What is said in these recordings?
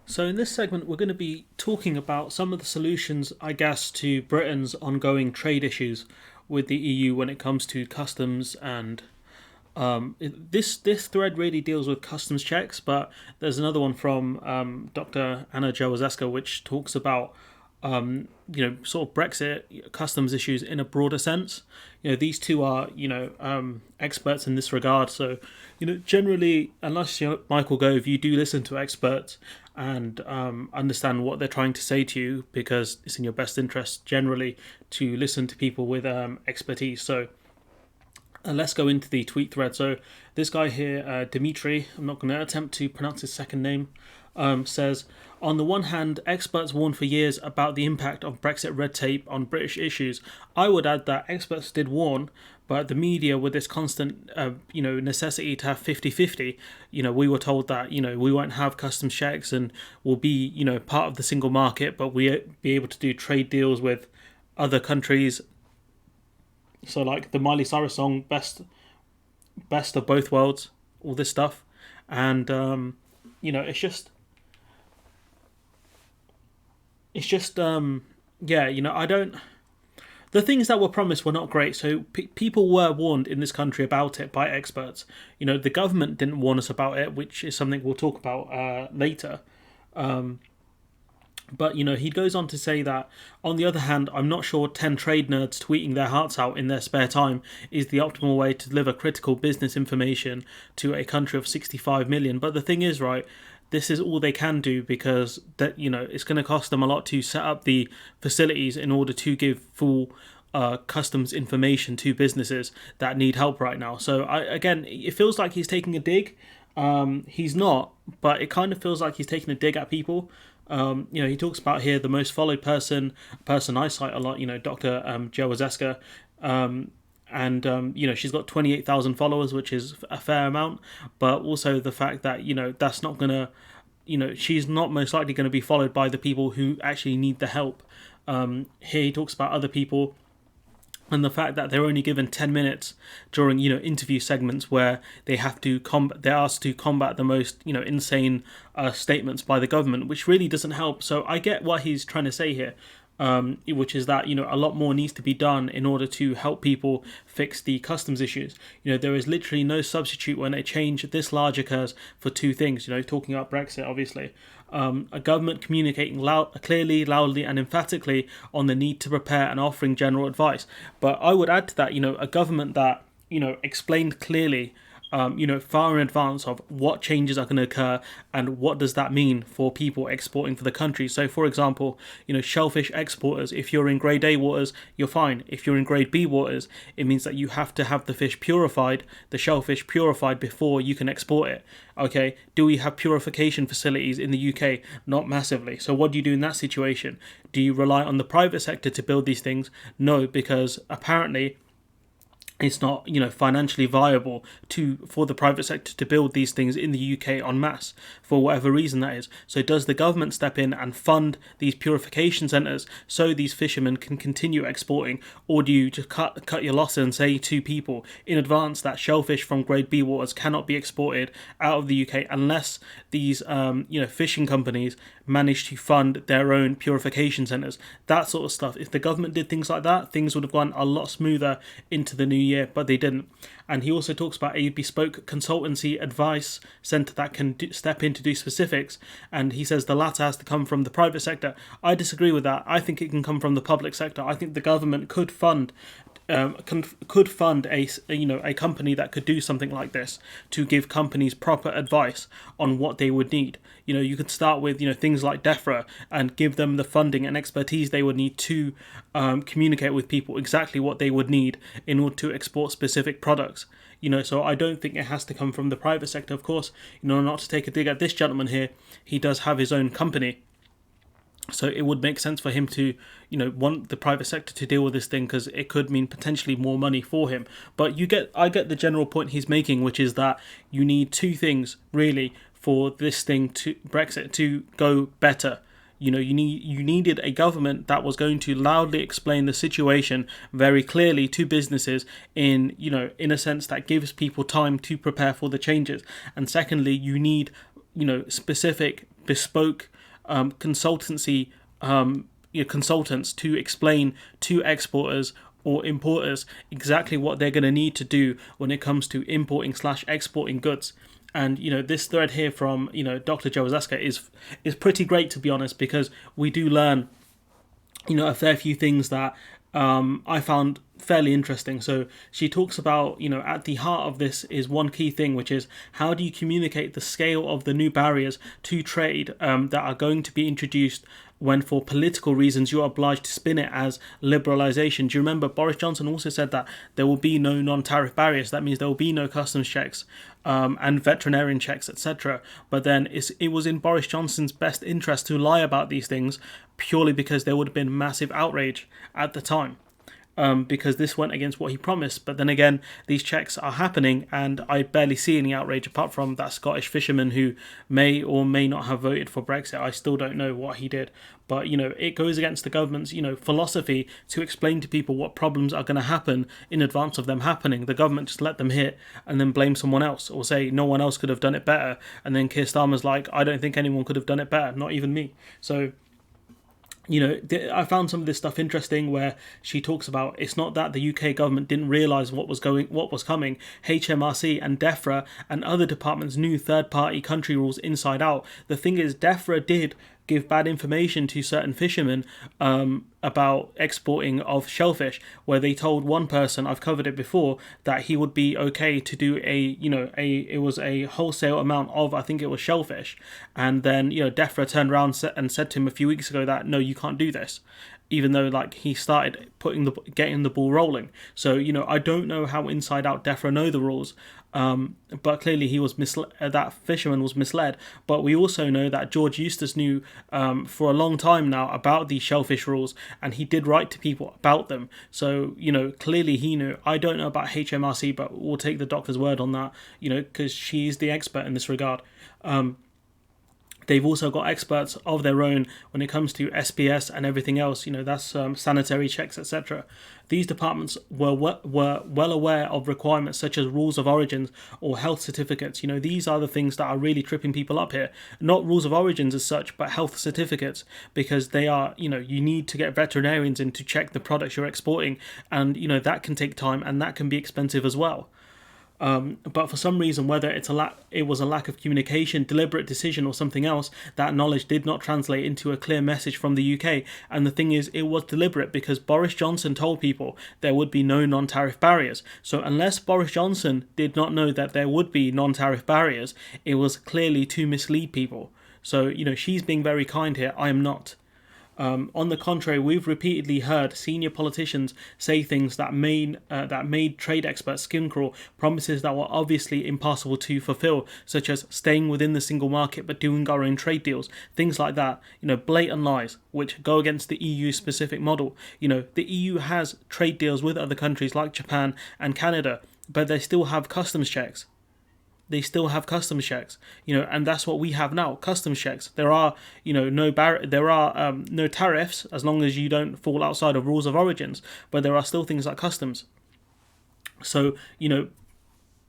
So, in this segment, we're going to be talking about some of the solutions, I guess, to Britain's ongoing trade issues with the EU when it comes to customs and this thread really deals with customs checks, but there's another one from Dr. Anna Jaworska which talks about sort of Brexit customs issues in a broader sense. These two are experts in this regard. So generally, unless you're Michael Gove, you do listen to experts and understand what they're trying to say to you, because it's in your best interest generally to listen to people with expertise. So let's go into the tweet thread. So this guy here, Dimitri, I'm not going to attempt to pronounce his second name, says, on the one hand, experts warned for years about the impact of Brexit red tape on British issues. I would add that experts did warn, but the media, with this constant, necessity to have 50-50, we were told that, we won't have customs checks and we'll be, part of the single market, but we be able to do trade deals with other countries. So like the Miley Cyrus song, best of both worlds, all this stuff. And, I don't, the things that were promised were not great. So people were warned in this country about it by experts. The government didn't warn us about it, which is something we'll talk about later. But, he goes on to say that, on the other hand, I'm not sure 10 trade nerds tweeting their hearts out in their spare time is the optimal way to deliver critical business information to a country of 65 million. But the thing is, right, this is all they can do, because that it's going to cost them a lot to set up the facilities in order to give full customs information to businesses that need help right now. So, again, it feels like he's taking a dig. He's not, but it kind of feels like he's taking a dig at people. He talks about here the most followed person I cite a lot, Dr. Jaworska, and she's got 28,000 followers, which is a fair amount, but also the fact that, that's not going to, she's not most likely going to be followed by the people who actually need the help. Here he talks about other people, and the fact that they're only given 10 minutes during interview segments where they have to they're asked to combat the most insane statements by the government, which really doesn't help. So I get what he's trying to say here, which is that a lot more needs to be done in order to help people fix the customs issues. There is literally no substitute when a change this large occurs for two things. Talking about Brexit, obviously. A government communicating clearly, loudly, and emphatically on the need to prepare and offering general advice. But I would add to that, a government that explained clearly, far in advance of what changes are going to occur and what does that mean for people exporting for the country. So, for example, shellfish exporters, if you're in grade A waters, you're fine. If you're in grade B waters, it means that you have to have the fish purified, the shellfish purified, before you can export it. Okay, do we have purification facilities in the UK? Not massively. So what do you do in that situation? Do you rely on the private sector to build these things? No, because apparently it's not financially viable for the private sector to build these things in the UK en masse, for whatever reason that is. So does the government step in and fund these purification centres so these fishermen can continue exporting, or do you just cut your loss and say to people in advance that shellfish from grade B waters cannot be exported out of the UK unless these fishing companies manage to fund their own purification centres? That sort of stuff. If the government did things like that, things would have gone a lot smoother into the new year, but they didn't. And he also talks about a bespoke consultancy advice centre that can step in to do specifics, and he says the latter has to come from the private sector. I disagree with that. I think it can come from the public sector. I think the government could fund a company that could do something like this to give companies proper advice on what they would need. You could start with things like DEFRA and give them the funding and expertise they would need to communicate with people exactly what they would need in order to export specific products. So I don't think it has to come from the private sector. Of course, not to take a dig at this gentleman here, he does have his own company. So it would make sense for him to, want the private sector to deal with this thing, because it could mean potentially more money for him. But I get the general point he's making, which is that you need two things really for this thing to Brexit to go better. You needed a government that was going to loudly explain the situation very clearly to businesses in a sense that gives people time to prepare for the changes. And secondly, you need specific bespoke consultancy consultants to explain to exporters or importers exactly what they're going to need to do when it comes to importing / exporting goods. And this thread here from Dr. Joe Zaska is pretty great, to be honest, because we do learn a fair few things that I found fairly interesting. So she talks about, at the heart of this is one key thing, which is how do you communicate the scale of the new barriers to trade that are going to be introduced when for political reasons you are obliged to spin it as liberalisation. Do you remember Boris Johnson also said that there will be no non-tariff barriers? That means there will be no customs checks and veterinarian checks, etc. But then it was in Boris Johnson's best interest to lie about these things purely because there would have been massive outrage at the time. Because this went against what he promised. But then again, these checks are happening and I barely see any outrage apart from that Scottish fisherman who may or may not have voted for Brexit. I still don't know what he did. But, it goes against the government's, philosophy to explain to people what problems are going to happen in advance of them happening. The government just let them hit and then blame someone else or say no one else could have done it better. And then Keir Starmer's like, I don't think anyone could have done it better, not even me. So I found some of this stuff interesting where she talks about it's not that the UK government didn't realise what was coming. HMRC and DEFRA and other departments knew third-party country rules inside out. The thing is, DEFRA did give bad information to certain fishermen about exporting of shellfish, where they told one person, I've covered it before, that he would be okay to do it was a wholesale amount of, I think it was shellfish, and then DEFRA turned around and said to him a few weeks ago that no, you can't do this, even though he started getting the ball rolling. So I don't know how inside out DEFRA know the rules. But clearly he was that fisherman was misled. But we also know that George Eustace knew for a long time now about these shellfish rules, and he did write to people about them. So clearly he knew. I don't know about HMRC, but we'll take the doctor's word on that, because she's the expert in this regard. They've also got experts of their own when it comes to SPS and everything else. That's sanitary checks, etc. These departments were well aware of requirements such as rules of origins or health certificates. These are the things that are really tripping people up here. Not rules of origins as such, but health certificates, because they are, you need to get veterinarians in to check the products you're exporting, and that can take time and that can be expensive as well. But for some reason, whether it was a lack of communication, deliberate decision, or something else, that knowledge did not translate into a clear message from the UK. And the thing is, it was deliberate because Boris Johnson told people there would be no non-tariff barriers. So unless Boris Johnson did not know that there would be non-tariff barriers, it was clearly to mislead people. So, she's being very kind here. I am not. On the contrary, we've repeatedly heard senior politicians say things that made trade experts skin crawl, promises that were obviously impossible to fulfill, such as staying within the single market but doing our own trade deals, things like that. Blatant lies which go against the EU specific model. The EU has trade deals with other countries like Japan and Canada, but they still have customs checks. And that's what we have now, customs checks. There are, no tariffs as long as you don't fall outside of rules of origins, but there are still things like customs. So,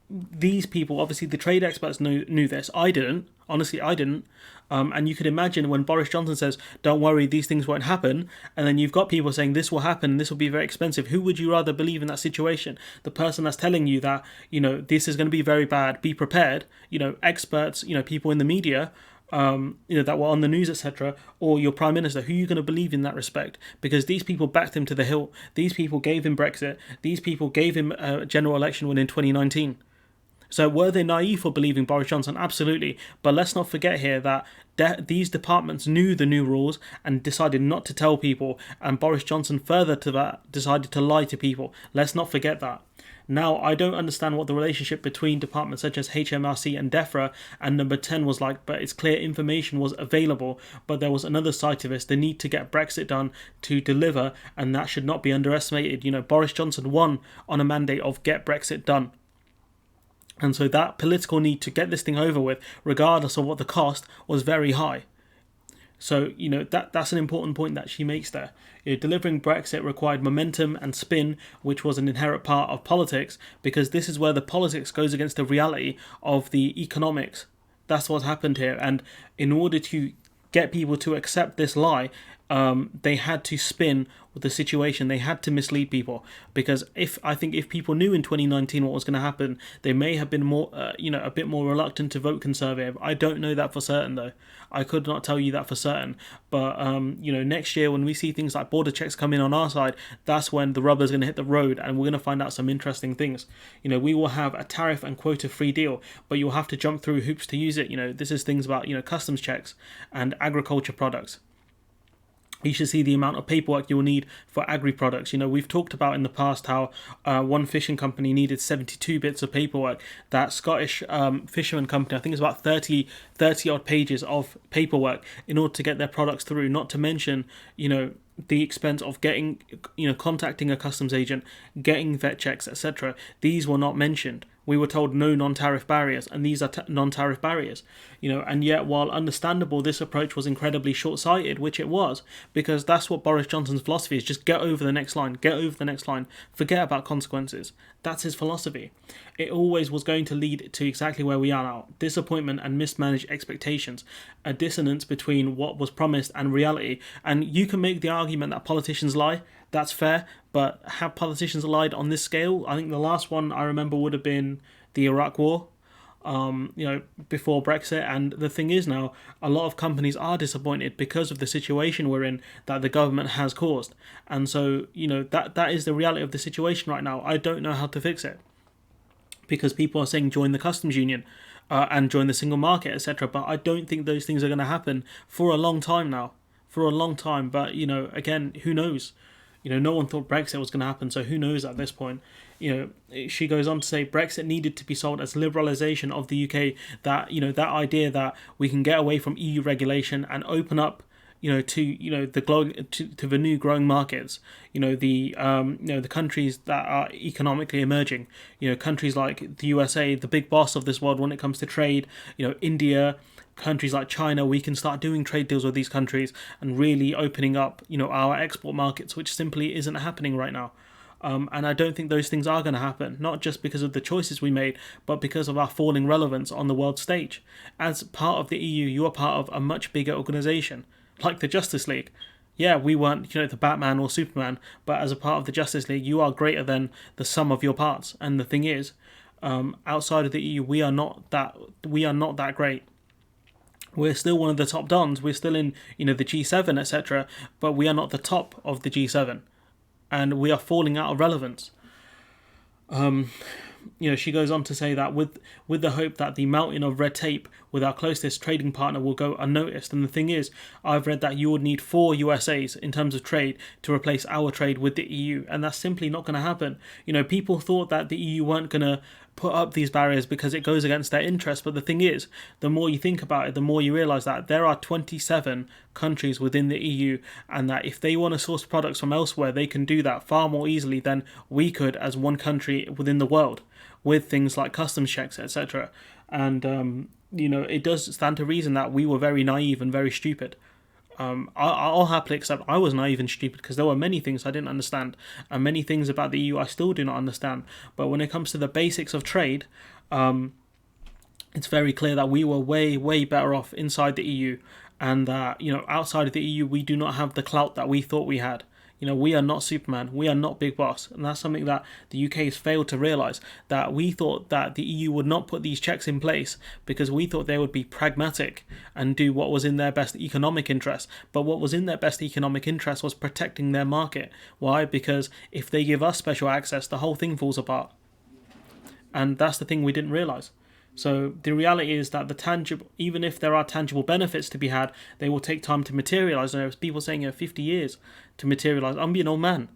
these people, obviously the trade experts knew this. I didn't. Honestly, I didn't. And you could imagine when Boris Johnson says, don't worry, these things won't happen. And then you've got people saying this will happen, this will be very expensive. Who would you rather believe in that situation? The person that's telling you that, this is going to be very bad, be prepared, experts, people in the media, that were on the news, etc., or your Prime Minister. Who are you going to believe in that respect? Because these people backed him to the hilt. These people gave him Brexit. These people gave him a general election win in 2019. So were they naive for believing Boris Johnson? Absolutely. But let's not forget here that these departments knew the new rules and decided not to tell people. And Boris Johnson, further to that, decided to lie to people. Let's not forget that. Now, I don't understand what the relationship between departments such as HMRC and DEFRA and number 10 was like, but it's clear information was available. But there was another side to this, the need to get Brexit done to deliver, and that should not be underestimated. Boris Johnson won on a mandate of get Brexit done. And so that political need to get this thing over with, regardless of what the cost, was very high. So, that's an important point that she makes there. Delivering Brexit required momentum and spin, which was an inherent part of politics, because this is where the politics goes against the reality of the economics. That's what's happened here. And in order to get people to accept this lie, they had to spin the situation. They had to mislead people, because I think if people knew in 2019 what was going to happen, they may have been more, a bit more reluctant to vote Conservative. I don't know that for certain though. I could not tell you that for certain. But next year when we see things like border checks come in on our side, that's when the rubber's going to hit the road, and we're going to find out some interesting things. We will have a tariff and quota free deal, but you'll have to jump through hoops to use it. This is things about customs checks and agriculture products. You should see the amount of paperwork you'll need for agri products. We've talked about in the past how one fishing company needed 72 bits of paperwork. That Scottish fisherman company, I think it's about 30 odd pages of paperwork in order to get their products through. Not to mention, the expense of getting, contacting a customs agent, getting vet checks, etc. These were not mentioned. We were told no non-tariff barriers, and these are non-tariff barriers. And yet, while understandable, this approach was incredibly short-sighted, which it was, because that's what Boris Johnson's philosophy is: just get over the next line, forget about consequences. That's his philosophy. It always was going to lead to exactly where we are now: disappointment and mismanaged expectations, a dissonance between what was promised and reality. And you can make the argument that politicians lie. That's fair, but have politicians lied on this scale? I think the last one I remember would have been the Iraq War, before Brexit. And the thing is now, a lot of companies are disappointed because of the situation we're in that the government has caused. And so, that is the reality of the situation right now. I don't know how to fix it, because people are saying join the customs union and join the single market, etc. But I don't think those things are going to happen for a long time now. But, again, who knows? No one thought Brexit was going to happen, so who knows at this point. She goes on to say Brexit needed to be sold as liberalisation of the UK. That that idea that we can get away from EU regulation and open up, to the new growing markets. The countries that are economically emerging. Countries like the USA, the big boss of this world when it comes to trade. India. Countries like China, we can start doing trade deals with these countries and really opening up, our export markets, which simply isn't happening right now. And I don't think those things are going to happen, not just because of the choices we made, but because of our falling relevance on the world stage. As part of the EU, you are part of a much bigger organisation, like the Justice League. Yeah, we weren't, the Batman or Superman, but as a part of the Justice League, you are greater than the sum of your parts. And the thing is, outside of the EU, we are not that great. We're still one of the top dons. We're still in, the G7, etc. But we are not the top of the G7, and we are falling out of relevance. She goes on to say that with the hope that the mountain of red tape with our closest trading partner will go unnoticed. And the thing is, I've read that you would need 4 USAs in terms of trade to replace our trade with the EU, and that's simply not going to happen. People thought that the EU weren't going to put up these barriers because it goes against their interests. But the thing is, the more you think about it, the more you realise that there are 27 countries within the EU, and that if they want to source products from elsewhere, they can do that far more easily than we could as one country within the world, with things like customs checks, etc. And, it does stand to reason that we were very naive and very stupid. I'll happily accept I was naive and stupid, because there were many things I didn't understand, and many things about the EU I still do not understand. But when it comes to the basics of trade, it's very clear that we were way, way better off inside the EU, and that, outside of the EU, we do not have the clout that we thought we had. We are not Superman, we are not Big Boss, and that's something that the UK has failed to realise, that we thought that the EU would not put these checks in place because we thought they would be pragmatic and do what was in their best economic interest. But what was in their best economic interest was protecting their market. Why? Because if they give us special access, the whole thing falls apart. And that's the thing we didn't realise. So the reality is that even if there are tangible benefits to be had, they will take time to materialise. There's people saying 50 years to materialise. I'm an old man.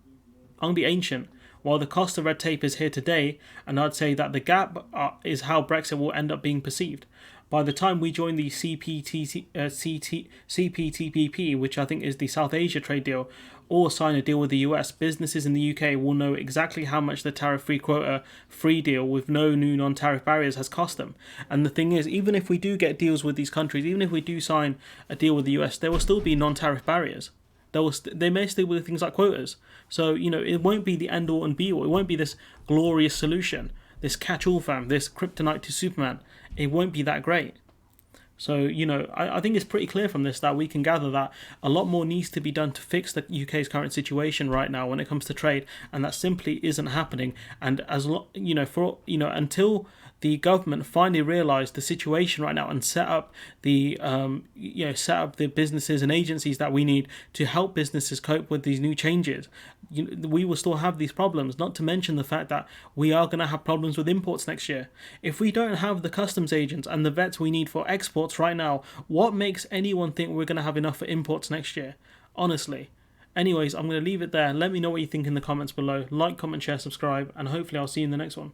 I'm be ancient. While the cost of red tape is here today, and I'd say that the gap is how Brexit will end up being perceived. By the time we join the CPTPP, which I think is the South Asia trade deal, or sign a deal with the US, businesses in the UK will know exactly how much the tariff-free quota-free deal with no new non-tariff barriers has cost them. And the thing is, even if we do get deals with these countries, even if we do sign a deal with the US, there will still be non-tariff barriers. They may still be things like quotas. So, it won't be the end-all and be-all. It won't be this glorious solution, this catch-all fam, this kryptonite to Superman. It won't be that great. So, I think it's pretty clear from this that we can gather that a lot more needs to be done to fix the UK's current situation right now when it comes to trade, and that simply isn't happening. And until the government finally realise the situation right now and set up the businesses and agencies that we need to help businesses cope with these new changes, we will still have these problems. Not to mention the fact that we are going to have problems with imports next year. If we don't have the customs agents and the vets we need for exports right now, what makes anyone think we're going to have enough for imports next year? Honestly. Anyways, I'm going to leave it there. Let me know what you think in the comments below. Like, comment, share, subscribe, and hopefully I'll see you in the next one.